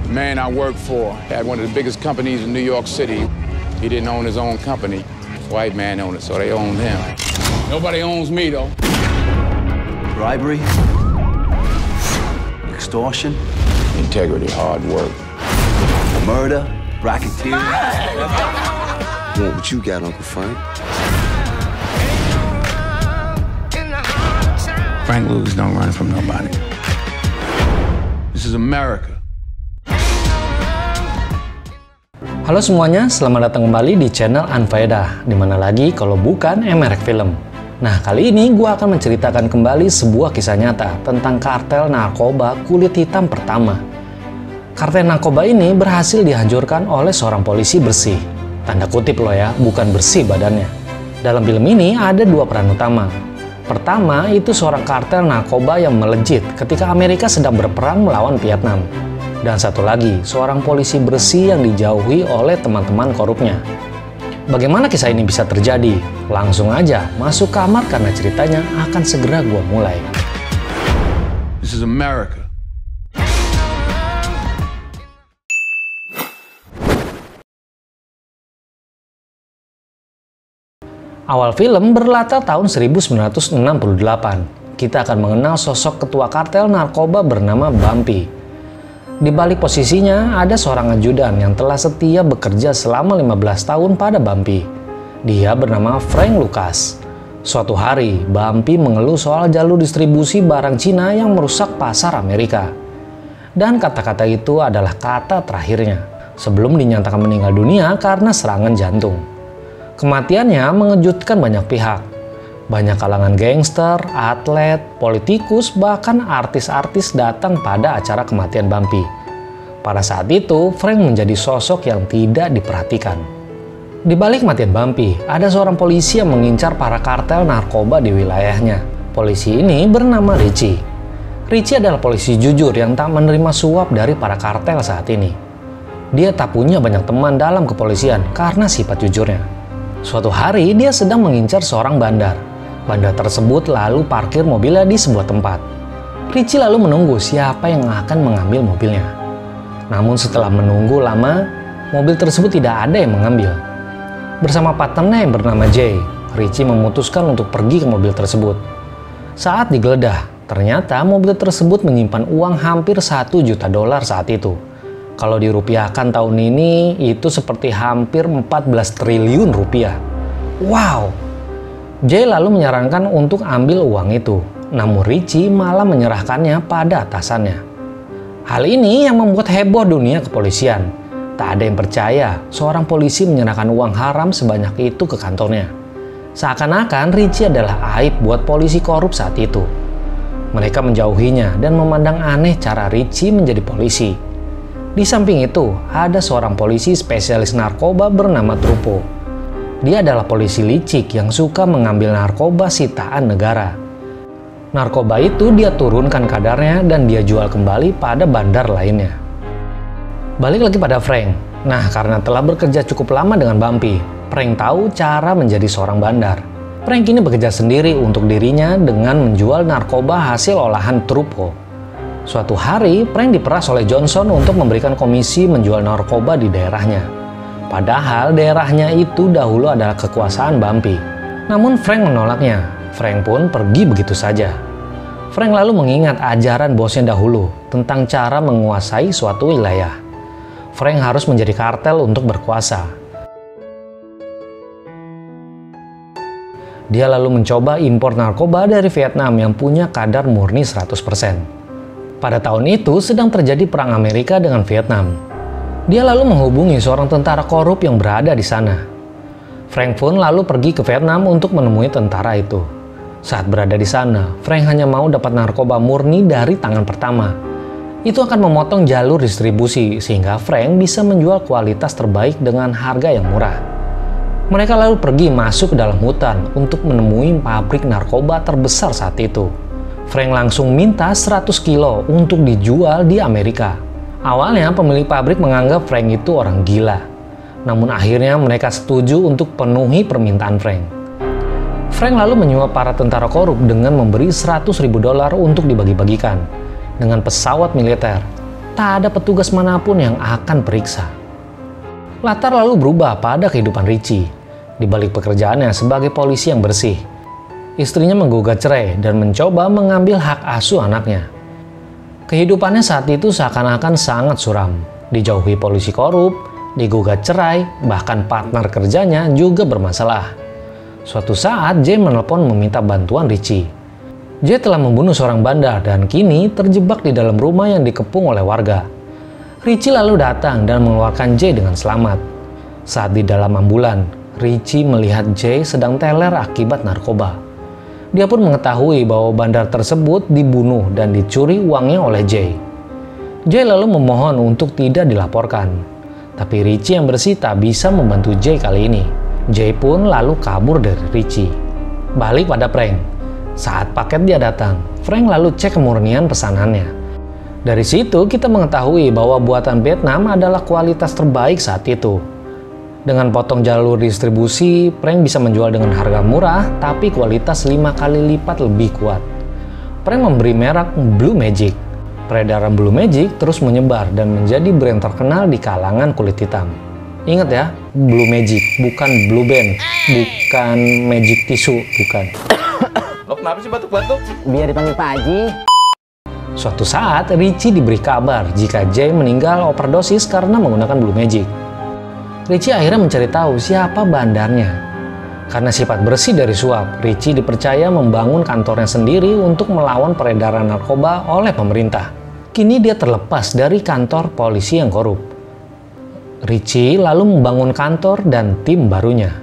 The man I worked for had one of the biggest companies in New York City. He didn't own his own company. White man owned it, so they owned him. Nobody owns me, though. Bribery, extortion, Integrity, hard work. murder, racketeering. Want what you got, Uncle Frank? Frank Lucas don't run from nobody. This is America. Halo semuanya, selamat datang kembali di channel Anfaedah. Dimana lagi kalau bukan Emerek Film. Nah, kali ini gue akan menceritakan kembali sebuah kisah nyata tentang kartel narkoba kulit hitam pertama. Kartel narkoba ini berhasil dihancurkan oleh seorang polisi bersih. Tanda kutip loh ya, bukan bersih badannya. Dalam film ini ada dua peran utama. Pertama, itu seorang kartel narkoba yang melejit ketika Amerika sedang berperang melawan Vietnam. Dan satu lagi, seorang polisi bersih yang dijauhi oleh teman-teman korupnya. Bagaimana kisah ini bisa terjadi? Langsung aja masuk kamar karena ceritanya akan segera gua mulai. This is America. Awal film berlatar tahun 1968. Kita akan mengenal sosok ketua kartel narkoba bernama Bumpy. Di balik posisinya ada seorang ajudan yang telah setia bekerja selama 15 tahun pada Bumpy. Dia bernama Frank Lucas. Suatu hari, Bumpy mengeluh soal jalur distribusi barang Cina yang merusak pasar Amerika. Dan kata-kata itu adalah kata terakhirnya sebelum dinyatakan meninggal dunia karena serangan jantung. Kematiannya mengejutkan banyak pihak. Banyak kalangan gangster, atlet, politikus, bahkan artis-artis datang pada acara kematian Bumpy. Pada saat itu, Frank menjadi sosok yang tidak diperhatikan. Di balik kematian Bumpy, ada seorang polisi yang mengincar para kartel narkoba di wilayahnya. Polisi ini bernama Richie. Richie adalah polisi jujur yang tak menerima suap dari para kartel saat ini. Dia tak punya banyak teman dalam kepolisian karena sifat jujurnya. Suatu hari, dia sedang mengincar seorang bandar. Bandar tersebut lalu parkir mobilnya di sebuah tempat. Richie lalu menunggu siapa yang akan mengambil mobilnya. Namun setelah menunggu lama, mobil tersebut tidak ada yang mengambil. Bersama partnernya yang bernama Jay, Richie memutuskan untuk pergi ke mobil tersebut. Saat digeledah, ternyata mobil tersebut menyimpan uang hampir 1 juta dolar saat itu. Kalau dirupiahkan tahun ini, itu seperti hampir 14 triliun rupiah. Wow! Jay lalu menyarankan untuk ambil uang itu, namun Richie malah menyerahkannya pada atasannya. Hal ini yang membuat heboh dunia kepolisian. Tak ada yang percaya seorang polisi menyerahkan uang haram sebanyak itu ke kantornya. Seakan-akan Richie adalah aib buat polisi korup saat itu. Mereka menjauhinya dan memandang aneh cara Richie menjadi polisi. Di samping itu, ada seorang polisi spesialis narkoba bernama Trupo. Dia adalah polisi licik yang suka mengambil narkoba sitaan negara. Narkoba itu dia turunkan kadarnya dan dia jual kembali pada bandar lainnya. Balik lagi pada Frank. Nah, karena telah bekerja cukup lama dengan Bumpy, Frank tahu cara menjadi seorang bandar. Frank ini bekerja sendiri untuk dirinya dengan menjual narkoba hasil olahan Trupo. Suatu hari, Frank diperas oleh Johnson untuk memberikan komisi menjual narkoba di daerahnya. Padahal daerahnya itu dahulu adalah kekuasaan Bumpy. Namun Frank menolaknya. Frank pun pergi begitu saja. Frank lalu mengingat ajaran bosnya dahulu tentang cara menguasai suatu wilayah. Frank harus menjadi kartel untuk berkuasa. Dia lalu mencoba impor narkoba dari Vietnam yang punya kadar murni 100%. Pada tahun itu sedang terjadi perang Amerika dengan Vietnam. Dia lalu menghubungi seorang tentara korup yang berada di sana. Frank pun lalu pergi ke Vietnam untuk menemui tentara itu. Saat berada di sana, Frank hanya mau dapat narkoba murni dari tangan pertama. Itu akan memotong jalur distribusi sehingga Frank bisa menjual kualitas terbaik dengan harga yang murah. Mereka lalu pergi masuk ke dalam hutan untuk menemui pabrik narkoba terbesar saat itu. Frank langsung minta 100 kilo untuk dijual di Amerika. Awalnya pemilik pabrik menganggap Frank itu orang gila. Namun akhirnya mereka setuju untuk penuhi permintaan Frank. Frank lalu menyuap para tentara korup dengan memberi $100.000 untuk dibagi-bagikan dengan pesawat militer. tak ada petugas manapun yang akan periksa. Latar lalu berubah pada kehidupan Richie. Di balik pekerjaannya sebagai polisi yang bersih, istrinya menggugat cerai dan mencoba mengambil hak asuh anaknya. Kehidupannya saat itu seakan-akan sangat suram. Dijauhi polisi korup, digugat cerai, bahkan partner kerjanya juga bermasalah. Suatu saat Jay menelpon meminta bantuan Richie. Jay telah membunuh seorang bandar dan kini terjebak di dalam rumah yang dikepung oleh warga. Richie lalu datang dan mengeluarkan Jay dengan selamat. Saat di dalam ambulan, Richie melihat Jay sedang teler akibat narkoba. Dia pun mengetahui bahwa bandar tersebut dibunuh dan dicuri uangnya oleh Jay. Jay lalu memohon untuk tidak dilaporkan. Tapi Richie yang bersih tak bisa membantu Jay kali ini. Jay pun lalu kabur dari Richie. Balik pada Frank. Saat paket dia datang, Frank lalu cek kemurnian pesanannya. Dari situ kita mengetahui bahwa buatan Vietnam adalah kualitas terbaik saat itu. Dengan potong jalur distribusi, Frank bisa menjual dengan harga murah tapi kualitas 5 kali lipat lebih kuat. Frank memberi merek Blue Magic. Peredaran Blue Magic terus menyebar dan menjadi brand terkenal di kalangan kulit hitam. Ingat ya, Blue Magic, bukan Blue Band, bukan Magic Tisu, bukan. Lo kenapa sih batuk-batuk? Biar dipanggil Pak Haji. Suatu saat, Richie diberi kabar jika Jay meninggal overdosis karena menggunakan Blue Magic. Richie akhirnya mencari tahu siapa bandarnya. Karena sifat bersih dari suap, Richie dipercaya membangun kantornya sendiri untuk melawan peredaran narkoba oleh pemerintah. Kini dia terlepas dari kantor polisi yang korup. Richie lalu membangun kantor dan tim barunya.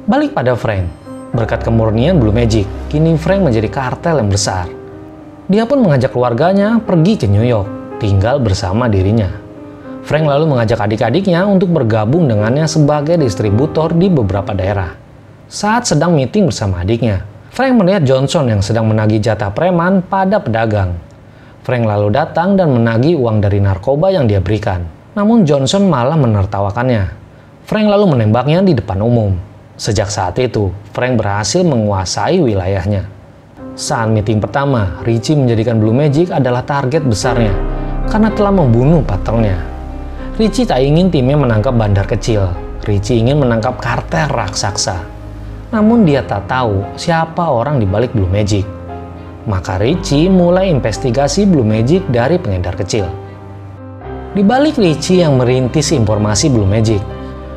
Balik pada Frank. Berkat kemurnian Blue Magic, kini Frank menjadi kartel yang besar. Dia pun mengajak keluarganya pergi ke New York, tinggal bersama dirinya. Frank lalu mengajak adik-adiknya untuk bergabung dengannya sebagai distributor di beberapa daerah. Saat sedang meeting bersama adiknya, Frank melihat Johnson yang sedang menagih jatah preman pada pedagang. Frank lalu datang dan menagih uang dari narkoba yang dia berikan. Namun Johnson malah menertawakannya. Frank lalu menembaknya di depan umum. Sejak saat itu, Frank berhasil menguasai wilayahnya. Saat meeting pertama, Richie menjadikan Blue Magic adalah target besarnya karena telah membunuh patronnya. Richie tak ingin timnya menangkap bandar kecil. Richie ingin menangkap kartel raksasa. Namun dia tak tahu siapa orang di balik Blue Magic. Maka Richie mulai investigasi Blue Magic dari pengedar kecil. Di balik Richie yang merintis informasi Blue Magic,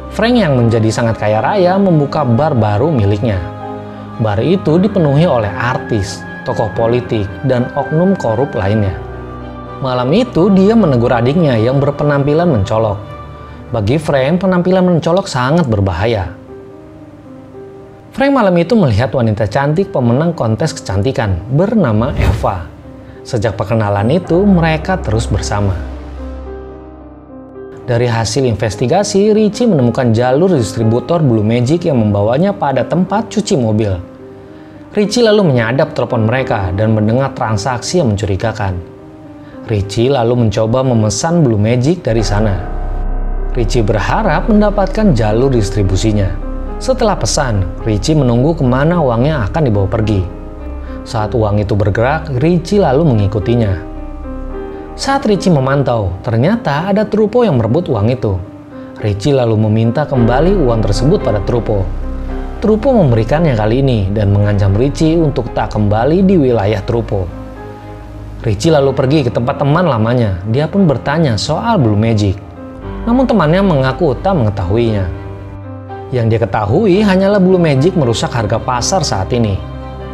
Frank yang menjadi sangat kaya raya membuka bar baru miliknya. Bar itu dipenuhi oleh artis, tokoh politik, dan oknum korup lainnya. Malam itu dia menegur adiknya yang berpenampilan mencolok. Bagi Frank, penampilan mencolok sangat berbahaya. Frank malam itu melihat wanita cantik pemenang kontes kecantikan bernama Eva. Sejak perkenalan itu, mereka terus bersama. Dari hasil investigasi, Richie menemukan jalur distributor Blue Magic yang membawanya pada tempat cuci mobil. Richie lalu menyadap telepon mereka dan mendengar transaksi yang mencurigakan. Richie lalu mencoba memesan Blue Magic dari sana. Richie berharap mendapatkan jalur distribusinya. Setelah pesan, Richie menunggu kemana uangnya akan dibawa pergi. Saat uang itu bergerak, Richie lalu mengikutinya. Saat Richie memantau, ternyata ada Trupo yang merebut uang itu. Richie lalu meminta kembali uang tersebut pada Trupo. Trupo memberikannya kali ini dan mengancam Richie untuk tak kembali di wilayah Trupo. Richie lalu pergi ke tempat teman lamanya. Dia pun bertanya soal Blue Magic. Namun temannya mengaku tak mengetahuinya. Yang dia ketahui hanyalah Blue Magic merusak harga pasar saat ini.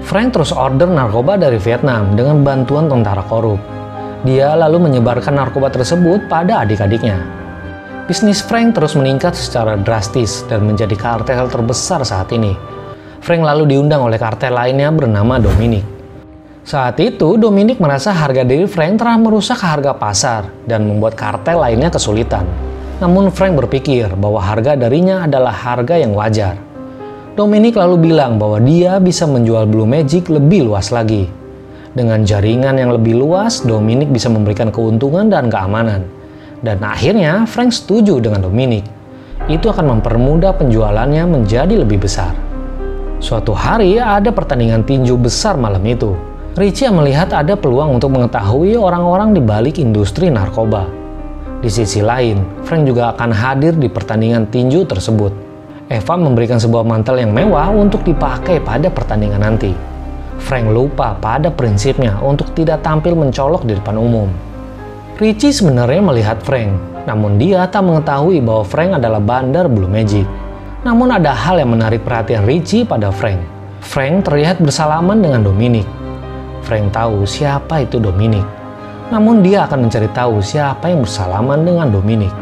Frank terus order narkoba dari Vietnam dengan bantuan tentara korup. Dia lalu menyebarkan narkoba tersebut pada adik-adiknya. Bisnis Frank terus meningkat secara drastis dan menjadi kartel terbesar saat ini. Frank lalu diundang oleh kartel lainnya bernama Dominic. Saat itu, Dominic merasa harga diri Frank telah merusak harga pasar dan membuat kartel lainnya kesulitan. Namun Frank berpikir bahwa harga darinya adalah harga yang wajar. Dominic lalu bilang bahwa dia bisa menjual Blue Magic lebih luas lagi. Dengan jaringan yang lebih luas, Dominic bisa memberikan keuntungan dan keamanan. Dan akhirnya Frank setuju dengan Dominic. Itu akan mempermudah penjualannya menjadi lebih besar. Suatu hari ada pertandingan tinju besar malam itu. Richie melihat ada peluang untuk mengetahui orang-orang di balik industri narkoba. Di sisi lain, Frank juga akan hadir di pertandingan tinju tersebut. Eva memberikan sebuah mantel yang mewah untuk dipakai pada pertandingan nanti. Frank lupa pada prinsipnya untuk tidak tampil mencolok di depan umum. Richie sebenarnya melihat Frank, namun dia tak mengetahui bahwa Frank adalah bandar Blue Magic. Namun ada hal yang menarik perhatian Richie pada Frank. Frank terlihat bersalaman dengan Dominic. Frank tahu siapa itu Dominic. Namun dia akan mencari tahu siapa yang bersalaman dengan Dominic.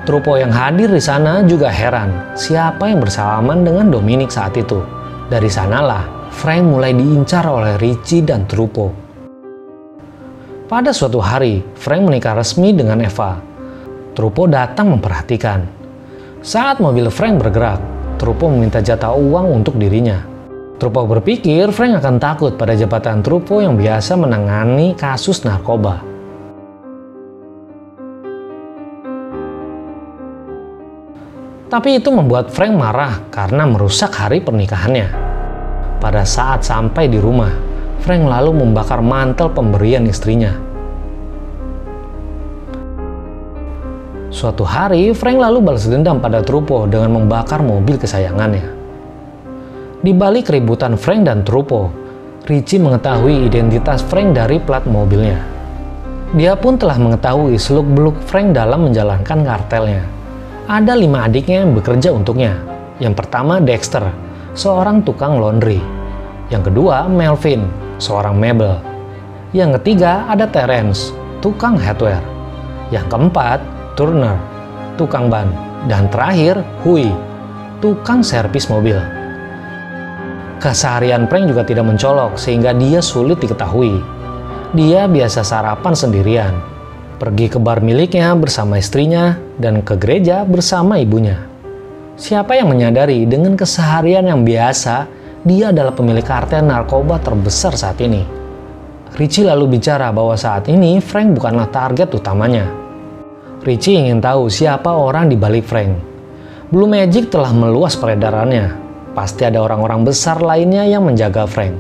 Trupo yang hadir di sana juga heran siapa yang bersalaman dengan Dominic saat itu. Dari sanalah Frank mulai diincar oleh Richie dan Trupo. Pada suatu hari, Frank menikah resmi dengan Eva. Trupo datang memperhatikan. Saat mobil Frank bergerak, Trupo meminta jatah uang untuk dirinya. Trupo berpikir Frank akan takut pada jabatan Trupo yang biasa menangani kasus narkoba. Tapi itu membuat Frank marah karena merusak hari pernikahannya. Pada saat sampai di rumah, Frank lalu membakar mantel pemberian istrinya. Suatu hari, Frank lalu balas dendam pada Trupo dengan membakar mobil kesayangannya. Di balik keributan Frank dan Trupo, Richie mengetahui identitas Frank dari plat mobilnya. Dia pun telah mengetahui seluk-beluk Frank dalam menjalankan kartelnya. Ada 5 adiknya yang bekerja untuknya. Yang pertama Dexter, seorang tukang laundry. Yang kedua Melvin, seorang mebel. Yang ketiga ada Terence, tukang hardware. Yang keempat Turner, tukang ban. Dan terakhir Hui, tukang servis mobil. Keseharian Frank juga tidak mencolok sehingga dia sulit diketahui. Dia biasa sarapan sendirian, pergi ke bar miliknya bersama istrinya, dan ke gereja bersama ibunya. Siapa yang menyadari dengan keseharian yang biasa, dia adalah pemilik kartel narkoba terbesar saat ini. Richie lalu bicara bahwa saat ini Frank bukanlah target utamanya. Richie ingin tahu siapa orang di balik Frank. Blue Magic telah meluas peredarannya. Pasti ada orang-orang besar lainnya yang menjaga Frank.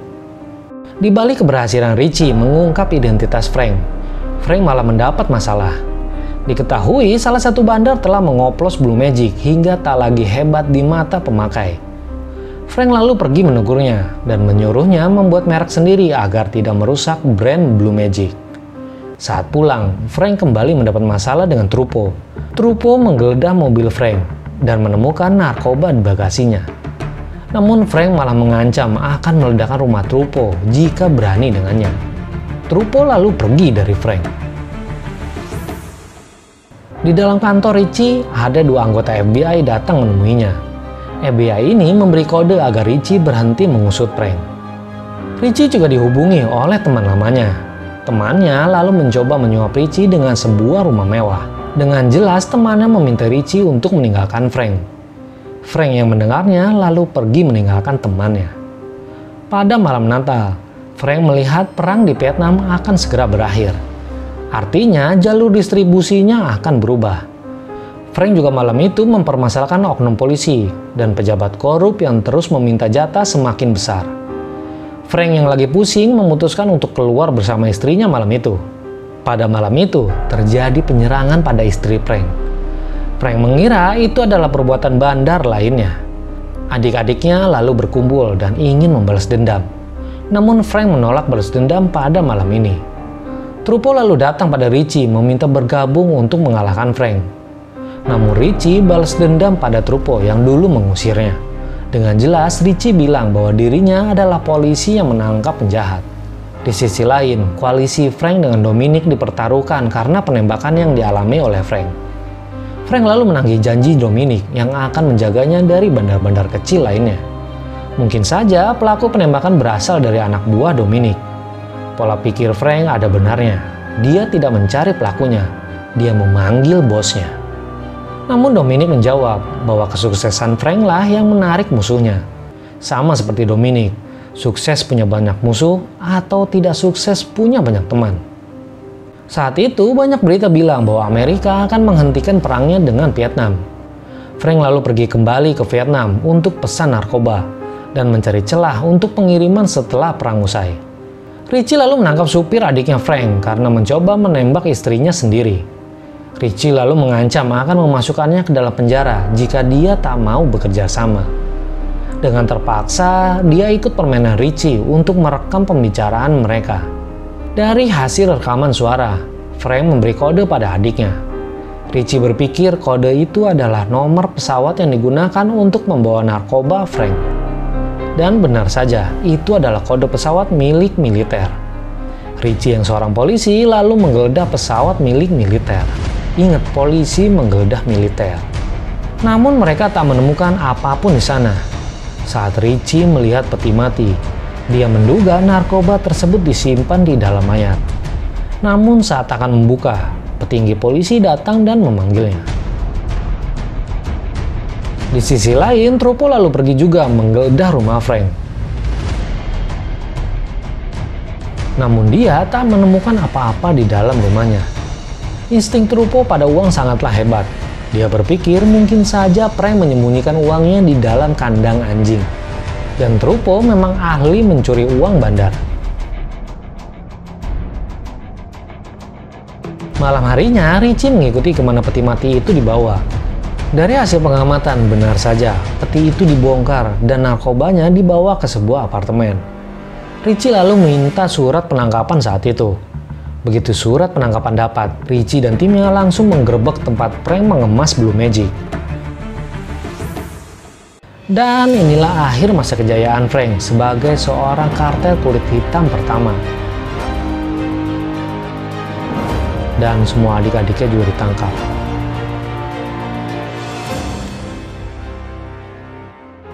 Di balik keberhasilan Richie mengungkap identitas Frank, Frank malah mendapat masalah. Diketahui salah satu bandar telah mengoplos Blue Magic hingga tak lagi hebat di mata pemakai. Frank lalu pergi menegurnya dan menyuruhnya membuat merek sendiri agar tidak merusak brand Blue Magic. Saat pulang, Frank kembali mendapat masalah dengan Trupo. Trupo menggeledah mobil Frank dan menemukan narkoba di bagasinya. Namun Frank malah mengancam akan meledakkan rumah Trupo jika berani dengannya. Trupo lalu pergi dari Frank. Di dalam kantor Richie, ada 2 anggota FBI datang menemuinya. FBI ini memberi kode agar Richie berhenti mengusut Frank. Richie juga dihubungi oleh teman lamanya. Temannya lalu mencoba menyuap Richie dengan sebuah rumah mewah. Dengan jelas temannya meminta Richie untuk meninggalkan Frank. Frank yang mendengarnya lalu pergi meninggalkan temannya. Pada malam Natal, Frank melihat perang di Vietnam akan segera berakhir. Artinya jalur distribusinya akan berubah. Frank juga malam itu mempermasalahkan oknum polisi dan pejabat korup yang terus meminta jatah semakin besar. Frank yang lagi pusing memutuskan untuk keluar bersama istrinya malam itu. Pada malam itu, terjadi penyerangan pada istri Frank. Frank mengira itu adalah perbuatan bandar lainnya. Adik-adiknya lalu berkumpul dan ingin membalas dendam. Namun Frank menolak balas dendam pada malam ini. Trupo lalu datang pada Richie meminta bergabung untuk mengalahkan Frank. Namun Richie balas dendam pada Trupo yang dulu mengusirnya. Dengan jelas Richie bilang bahwa dirinya adalah polisi yang menangkap penjahat. Di sisi lain, koalisi Frank dengan Dominic dipertaruhkan karena penembakan yang dialami oleh Frank. Frank lalu menagih janji Dominic yang akan menjaganya dari bandar-bandar kecil lainnya. Mungkin saja pelaku penembakan berasal dari anak buah Dominic. Pola pikir Frank ada benarnya. Dia tidak mencari pelakunya, dia memanggil bosnya. Namun Dominic menjawab bahwa kesuksesan Frank lah yang menarik musuhnya. Sama seperti Dominic, sukses punya banyak musuh atau tidak sukses punya banyak teman. Saat itu banyak berita bilang bahwa Amerika akan menghentikan perangnya dengan Vietnam. Frank lalu pergi kembali ke Vietnam untuk pesan narkoba dan mencari celah untuk pengiriman setelah perang usai. Richie lalu menangkap supir adiknya Frank karena mencoba menembak istrinya sendiri. Richie lalu mengancam akan memasukkannya ke dalam penjara jika dia tak mau bekerja sama. Dengan terpaksa, dia ikut permainan Richie untuk merekam pembicaraan mereka. Dari hasil rekaman suara, Frank memberi kode pada adiknya. Richie berpikir kode itu adalah nomor pesawat yang digunakan untuk membawa narkoba Frank. Dan benar saja, itu adalah kode pesawat milik militer. Richie yang seorang polisi lalu menggeledah pesawat milik militer. Ingat, polisi menggeledah militer. Namun mereka tak menemukan apapun di sana. Saat Richie melihat peti mati, dia menduga narkoba tersebut disimpan di dalam mayat. Namun saat akan membuka, petinggi polisi datang dan memanggilnya. Di sisi lain, Trupo lalu pergi juga menggeledah rumah Frank. Namun dia tak menemukan apa-apa di dalam rumahnya. Insting Trupo pada uang sangatlah hebat. Dia berpikir mungkin saja Frank menyembunyikan uangnya di dalam kandang anjing. Dan Trupo memang ahli mencuri uang bandar. Malam harinya, Richie mengikuti kemana peti mati itu dibawa. Dari hasil pengamatan, benar saja, peti itu dibongkar dan narkobanya dibawa ke sebuah apartemen. Richie lalu minta surat penangkapan saat itu. Begitu surat penangkapan dapat, Richie dan timnya langsung menggerebek tempat Frank mengemas Blue Magic. Dan inilah akhir masa kejayaan Frank sebagai seorang kartel kulit hitam pertama. Dan semua adik-adiknya juga ditangkap.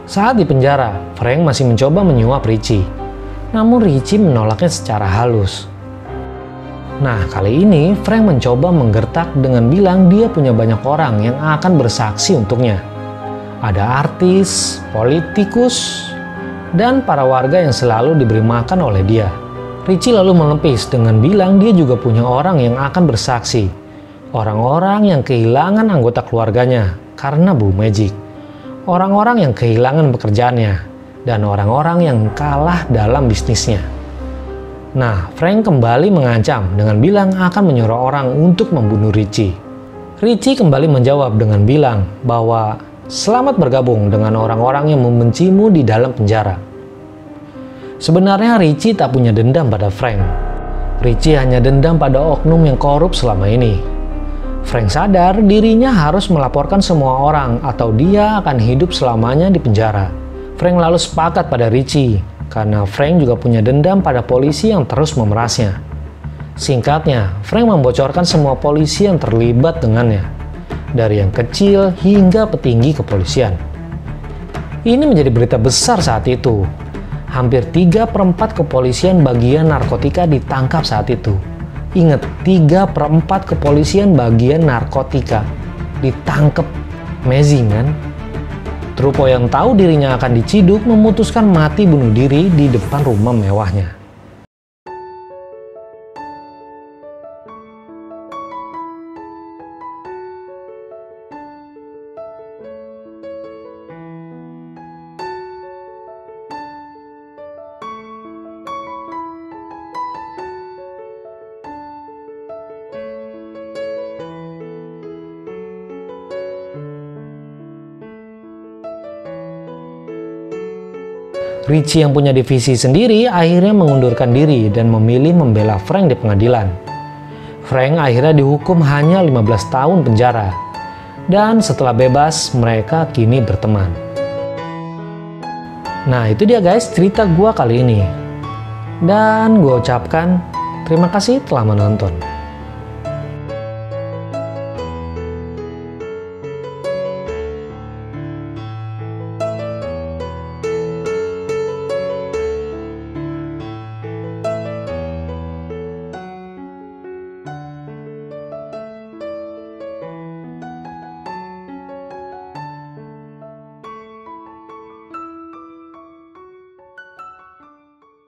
Saat di penjara, Frank masih mencoba menyuap Richie. Namun Richie menolaknya secara halus. Nah, kali ini Frank mencoba menggertak dengan bilang dia punya banyak orang yang akan bersaksi untuknya. Ada artis, politikus, dan para warga yang selalu diberi makan oleh dia. Richie lalu menepis dengan bilang dia juga punya orang yang akan bersaksi. Orang-orang yang kehilangan anggota keluarganya karena Blue Magic. Orang-orang yang kehilangan pekerjaannya. Dan orang-orang yang kalah dalam bisnisnya. Nah, Frank kembali mengancam dengan bilang akan menyuruh orang untuk membunuh Richie. Richie kembali menjawab dengan bilang bahwa selamat bergabung dengan orang-orang yang membencimu di dalam penjara. Sebenarnya Richie tak punya dendam pada Frank. Richie hanya dendam pada oknum yang korup selama ini. Frank sadar dirinya harus melaporkan semua orang atau dia akan hidup selamanya di penjara. Frank lalu sepakat pada Richie karena Frank juga punya dendam pada polisi yang terus memerasnya. Singkatnya, Frank membocorkan semua polisi yang terlibat dengannya, dari yang kecil hingga petinggi kepolisian. Ini menjadi berita besar saat itu. Hampir 3/4 kepolisian bagian narkotika ditangkap saat itu. Ingat, 3/4 kepolisian bagian narkotika ditangkap. Amazing kan? Trupo yang tahu dirinya akan diciduk memutuskan mati bunuh diri di depan rumah mewahnya. Richie yang punya divisi sendiri akhirnya mengundurkan diri dan memilih membela Frank di pengadilan. Frank akhirnya dihukum hanya 15 tahun penjara. Dan setelah bebas, mereka kini berteman. Nah, itu dia guys cerita gua kali ini. Dan gua ucapkan terima kasih telah menonton.